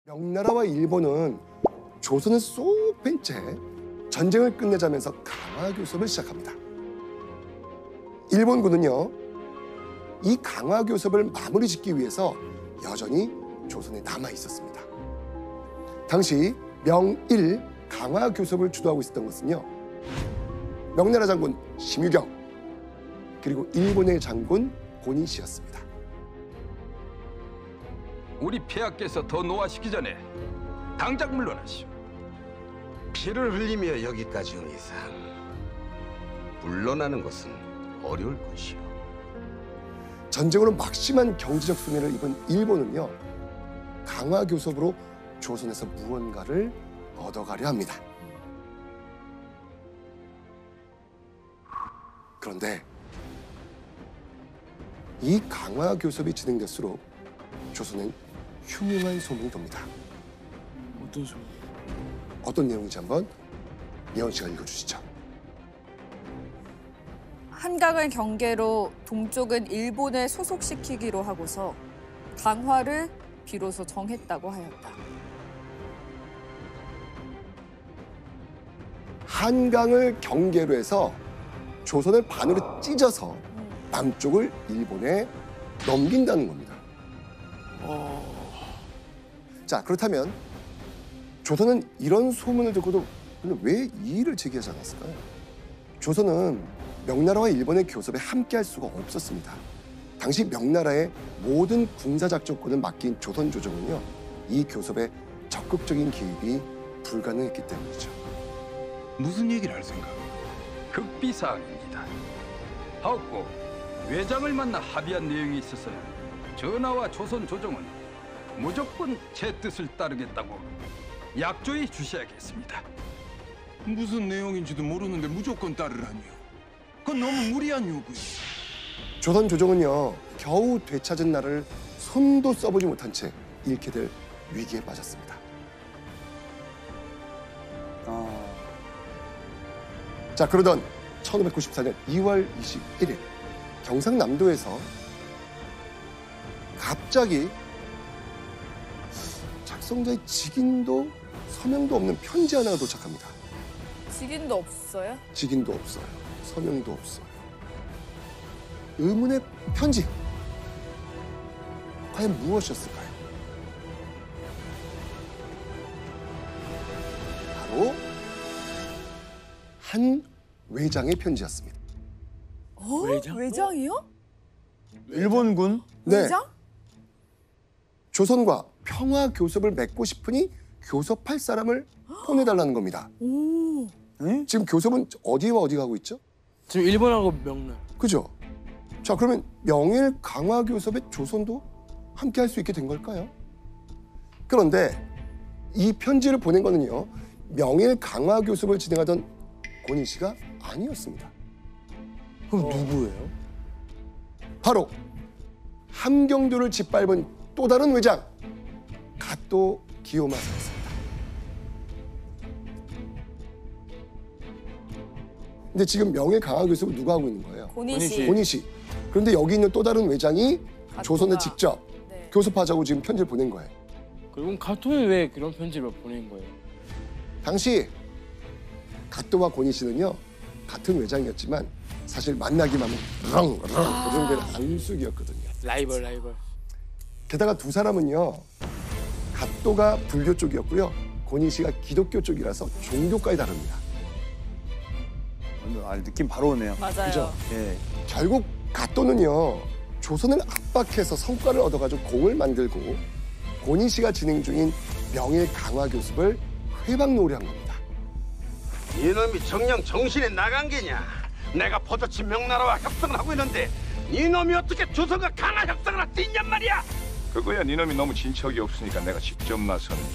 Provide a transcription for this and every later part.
명나라와 일본은 조선을 쏙 뺀 채 전쟁을 끝내자면서 강화 교섭을 시작합니다. 일본군은요, 이 강화 교섭을 마무리 짓기 위해서 여전히 조선에 남아 있었습니다. 당시 명일 강화 교섭을 주도하고 있었던 것은요, 명나라 장군 심유경 그리고 일본의 장군 고니시였습니다. 우리 폐하께서 더 노하시기 전에 당장 물러나시오. 피를 흘리며 여기까지 온 이상 물러나는 것은 어려울 것이오. 전쟁으로 막심한 경제적 손해를 입은 일본은요, 강화 교섭으로 조선에서 무언가를 얻어가려 합니다. 그런데 이 강화 교섭이 진행될수록 조선은 흉흉한 소문이 돕니다. 어떤 소문? 어떤 내용인지 한번 예원 씨가 읽어주시죠. 한강을 경계로 동쪽은 일본에 소속시키기로 하고서 강화를 비로소 정했다고 하였다. 한강을 경계로 해서 조선을 반으로 찢어서 남쪽을 일본에 넘긴다는 겁니다. 자, 그렇다면 조선은 이런 소문을 듣고도 왜 이의를 제기하지 않았을까요? 조선은 명나라와 일본의 교섭에 함께할 수가 없었습니다. 당시 명나라의 모든 군사작전권을 맡긴 조선 조정은요, 이 교섭에 적극적인 개입이 불가능했기 때문이죠. 무슨 얘기를 할 생각? 극비사항입니다. 하옵고 외장을 만나 합의한 내용이 있어서는 전하와 조선 조정은 무조건 제 뜻을 따르겠다고 약조해 주셔야겠습니다. 무슨 내용인지도 모르는데 무조건 따르라니요. 그건 너무 무리한 요구예요. 조선 조정은요, 겨우 되찾은 나라를 손도 써보지 못한 채 잃게 될 위기에 빠졌습니다. 자, 그러던 1594년 2월 21일 경상남도에서 갑자기 작성자의 직인도 서명도 없는 편지 하나가 도착합니다. 직인도 없어요? 직인도 없어요. 서명도 없어요. 의문의 편지. 과연 무엇이었을까요? 바로 한 외장의 편지였습니다. 외장? 외장이요? 일본군? 네. 외장? 조선과 평화 교섭을 맺고 싶으니 교섭할 사람을 보내달라는 겁니다. 오. 지금 교섭은 어디와 어디 가고 있죠? 지금 일본하고 명나. 그죠? 자, 그러면 명일 강화 교섭에 조선도 함께 할 수 있게 된 걸까요? 그런데 이 편지를 보낸 거는요, 명일 강화 교섭을 진행하던 고니시가 아니었습니다. 그럼 누구예요? 바로 함경도를 짓밟은 또 다른 외장, 가또 기요마사였습니다. 근데 지금 명일 강화 교섭을 누가 하고 있는 거예요? 고니시. 고니시. 그런데 여기 있는 또 다른 외장이 가토가. 조선에 직접 네. 교섭하자고 지금 편지를 보낸 거예요. 그리고 가토는 왜 그런 편지를 보낸 거예요? 당시 가또와 고니시는요, 같은 외장이었지만 사실 만나기만 하면 그 정도의 앙숙이었거든요. 라이벌. 게다가 두 사람은요, 가또가 불교 쪽이었고요, 고니시가 기독교 쪽이라서 종교까지 다릅니다. 느낌 바로 오네요. 맞아요. 그죠? 예. 결국 가또는요, 조선을 압박해서 성과를 얻어가지고 공을 만들고 고니시가 진행 중인 명일 강화 교섭을 회방놓으려 한 겁니다. 이놈이 정녕 정신이 나간 게냐? 내가 포도치 명나라와 협상을 하고 있는데 이놈이 어떻게 조선과 강화 협상을 할 수 있냔 말이야? 그거야 니놈이 너무 진척이 없으니까 내가 직접 나서는 게.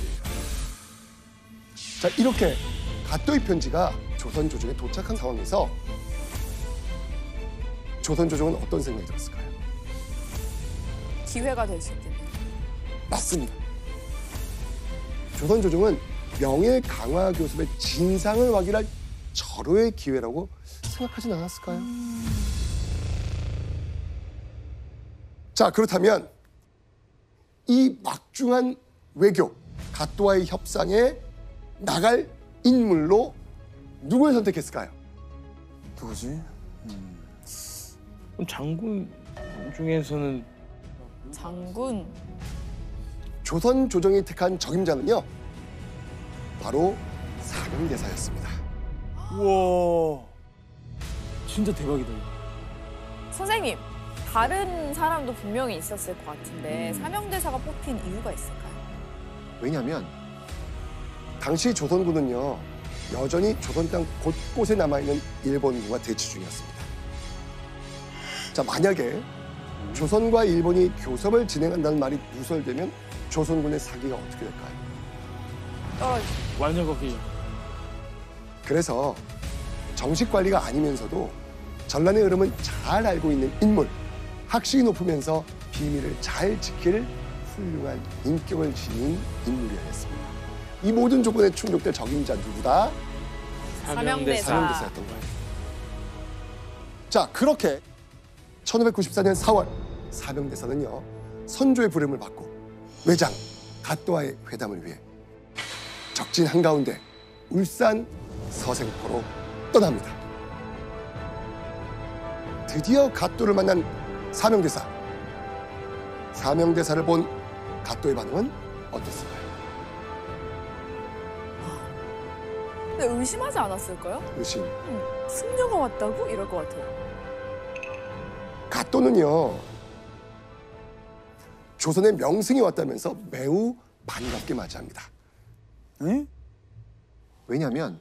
자, 이렇게 가또의 편지가 조선 조정에 도착한 상황에서 조선 조정은 어떤 생각이 들었을까요? 기회가 될 수 있겠네요. 맞습니다. 조선 조정은 명일 강화 교섭의 진상을 확인할 절호의 기회라고 생각하진 않았을까요? 자, 그렇다면 이 막중한 외교, 갓도와의 협상에 나갈 인물로 누굴 선택했을까요? 누구지? 그럼 장군 중에서는 장군. 조선 조정이 택한 적임자는요, 바로 사명대사였습니다. 우와. 진짜 대박이다. 선생님, 다른 사람도 분명히 있었을 것 같은데 사명대사가 뽑힌 이유가 있을까요? 왜냐하면 당시 조선군은요, 여전히 조선 땅 곳곳에 남아있는 일본군과 대치 중이었습니다. 자, 만약에 조선과 일본이 교섭을 진행한다는 말이 누설되면 조선군의 사기가 어떻게 될까요? 떨어지죠. 완전 꺾이죠. 그래서 정식 관리가 아니면서도 전란의 흐름을 잘 알고 있는 인물, 학식이 높으면서 비밀을 잘 지킬 훌륭한 인격을 지닌 인물이었습니다. 이 모든 조건에 충족될 적임자 누구다? 사명대사. 사명대사였던 거예요. 자, 그렇게 1594년 4월 사명대사는요, 선조의 부름을 받고 외장 갓도와의 회담을 위해 적진 한가운데 울산 서생포로 떠납니다. 드디어 갓도를 만난 사명대사. 사명대사를 본 갓도의 반응은 어땠을까요? 근데 의심하지 않았을까요? 의심. 승려가 왔다고? 이럴 것 같아요. 갓도는요, 조선의 명승이 왔다면서 매우 반갑게 맞이합니다. 응? 왜냐하면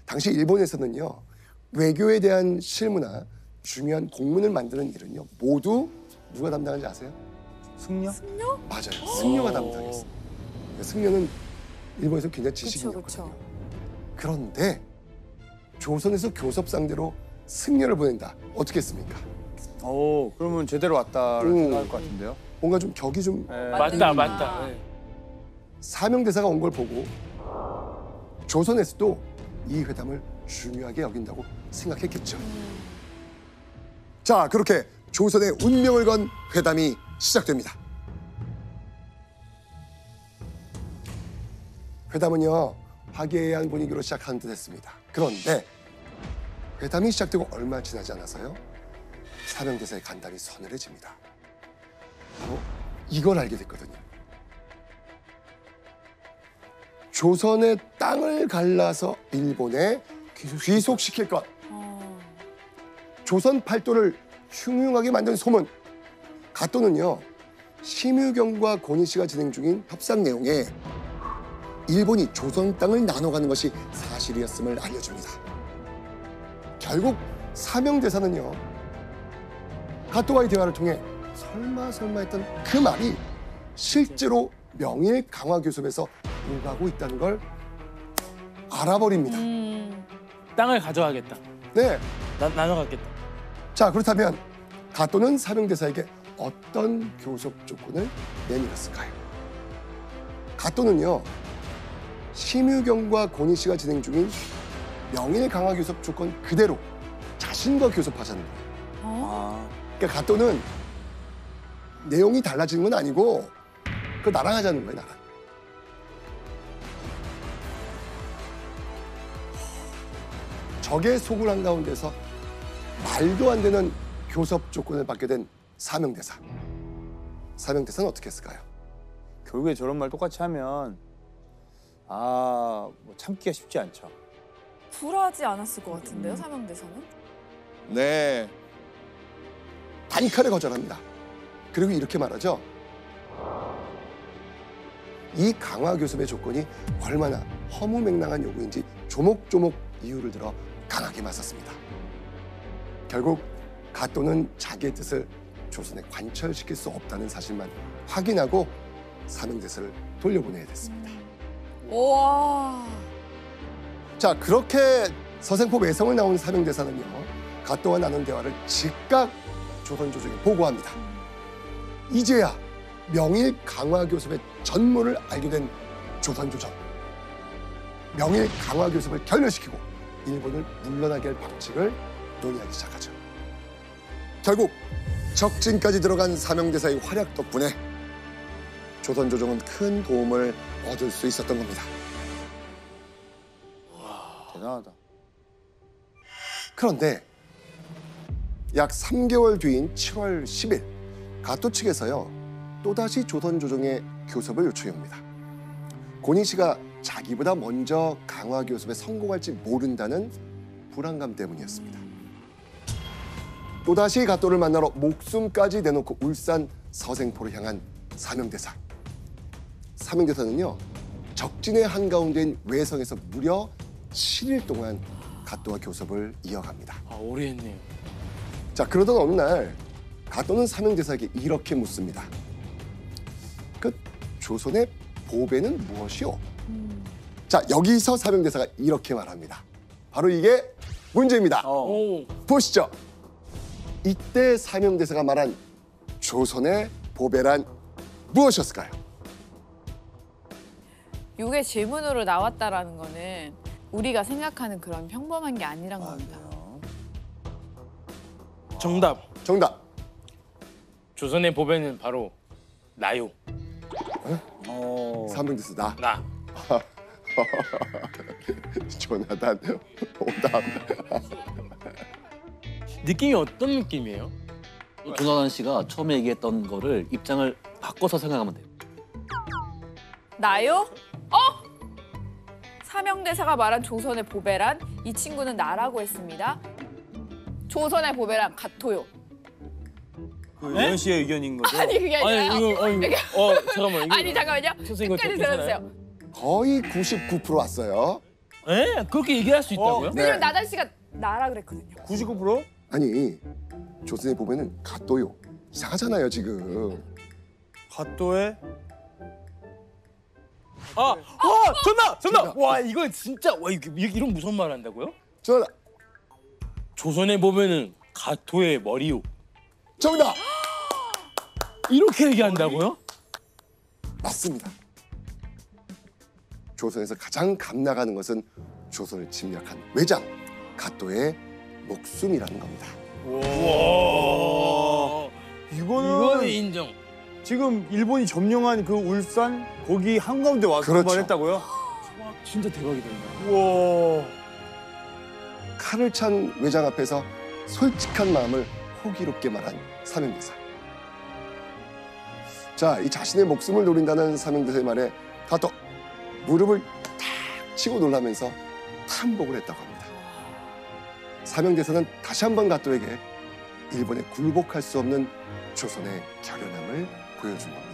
당시 일본에서는요, 외교에 대한 실무나 중요한 공문을 만드는 일은요, 모두 누가 담당하는지 아세요? 승려? 맞아요. 승려가 담당했어요. 승려는 일본에서 굉장히 지식인이었거든요. 그쵸. 그런데 조선에서 교섭 상대로 승려를 보낸다. 어떻게 했습니까? 오, 그러면 제대로 왔다를 생각할 것 같은데요? 뭔가 좀 격이 좀 네. 맞다, 맞다. 네. 사명대사가 온 걸 보고 조선에서도 이 회담을 중요하게 여긴다고 생각했겠죠. 자, 그렇게 조선의 운명을 건 회담이 시작됩니다. 회담은요, 화기애애한 분위기로 시작하는 듯 했습니다. 그런데 회담이 시작되고 얼마 지나지 않아서요, 사명대사의 간담이 서늘해집니다. 바로 이걸 알게 됐거든요. 조선의 땅을 갈라서 일본에 귀속시킬 것. 조선 팔도를 흉흉하게 만든 소문. 갓도는요, 심유경과 고니씨가 진행 중인 협상 내용에 일본이 조선 땅을 나눠가는 것이 사실이었음을 알려줍니다. 결국 사명대사는요, 갓도와의 대화를 통해 설마 했던 그 말이 실제로 명일 강화 교섭에서 오가고 있다는 걸 알아버립니다. 땅을 가져가겠다. 네. 나눠 갖겠다. 자, 그렇다면 갓도는 사명대사에게 어떤 교섭 조건을 내밀었을까요? 갓도는요, 심유경과 고니씨가 진행 중인 명일 강화 교섭 조건 그대로 자신과 교섭하자는 거예요. 아, 그러니까 갓도는 내용이 달라지는 건 아니고 그 나랑 하자는 거예요, 나랑. 적의 속을 한가운데서 말도 안 되는 교섭 조건을 받게 된 사명대사. 사명대사는 어떻게 했을까요? 결국에 저런 말 똑같이 하면 뭐 참기가 쉽지 않죠. 불하지 않았을 것 같은데요, 사명대사는? 네. 단칼에 거절합니다. 그리고 이렇게 말하죠. 이 강화 교섭의 조건이 얼마나 허무맹랑한 요구인지 조목조목 이유를 들어 강하게 맞섰습니다. 결국 갓도는 자기의 뜻을 조선에 관철시킬 수 없다는 사실만 확인하고 사명대사를 돌려보내야 됐습니다. 우와. 자, 그렇게 서생포 외성을 나온 사명대사는요, 갓도와 나눈 대화를 즉각 조선 조정에 보고합니다. 이제야 명일 강화 교섭의 전모를 알게 된 조선 조정. 명일 강화 교섭을 결렬시키고 일본을 물러나게 할 방식을 논의하기 시작하죠. 결국 적진까지 들어간 사명대사의 활약 덕분에 조선 조정은 큰 도움을 얻을 수 있었던 겁니다. 대단하다. 그런데 약 3개월 뒤인 7월 10일 가토 측에서요 또다시 조선 조정에 교섭을 요청합니다. 고니 씨가 자기보다 먼저 강화 교섭에 성공할지 모른다는 불안감 때문이었습니다. 또다시 가토를 만나러 목숨까지 내놓고 울산 서생포를 향한 사명대사. 사명대사는요 적진의 한가운데인 외성에서 무려 7일 동안 가토와 교섭을 이어갑니다. 아, 오래 했네요. 자, 그러던 어느 날 가토는 사명대사에게 이렇게 묻습니다. 그 조선의 보배는 무엇이오? 자, 여기서 사명대사가 이렇게 말합니다. 바로 이게 문제입니다. 오. 보시죠. 이때 사명대사가 말한 조선의 보배란 무엇이었을까요? 이게 질문으로 나왔다라는 거는 우리가 생각하는 그런 평범한 게 아니란 겁니다. 정답. 정답. 조선의 보배는 바로 나요. 사명대사 나. 나. 조나단 오답. 느낌이 어떤 느낌이에요? 조나단 씨가 처음에 얘기했던 거를 입장을 바꿔서 생각하면 돼요. 나요? 사명대사가 말한 조선의 보배란 이 친구는 나라고 했습니다. 조선의 보배란 가토요. 그 예은 씨의 의견인 거죠? 아니 그게 아니라 잠깐만. 이거 아니 잠깐만요. 선생님, 이거 끝까지 좀 들어주세요. 거의 99% 왔어요. 에? 그렇게 얘기할 수 있다고요? 네. 왜냐면 나단 씨가 나라 그랬거든요. 99%? 아니 조선의 보배는 가또요. 이상하잖아요 지금. 갓도에 정답! 정답! 와, 이거 진짜 이런 무서운 말 한다고요? 전화. 조선의 보배는 가토의 머리요. 정답. 이렇게 얘기한다고요? 맞습니다. 조선에서 가장 값나가는 것은 조선을 침략한 외장 가또의 목숨이라는 겁니다. 이거는 인정. 지금 일본이 점령한 그 울산 거기 한가운데 와서 그렇죠. 그 말 했다고요? 와, 진짜 대박이다. 이거. 우와. 칼을 찬 외장 앞에서 솔직한 마음을 호기롭게 말한 사명대사. 자, 이 자신의 목숨을 노린다는 사명대사의 말에 가또 무릎을 탁 치고 놀라면서 탄복을 했다고 합니다. 사명대사는 다시 한번 가또에게 일본에 굴복할 수 없는 조선의 결연함을 보여준 겁니다.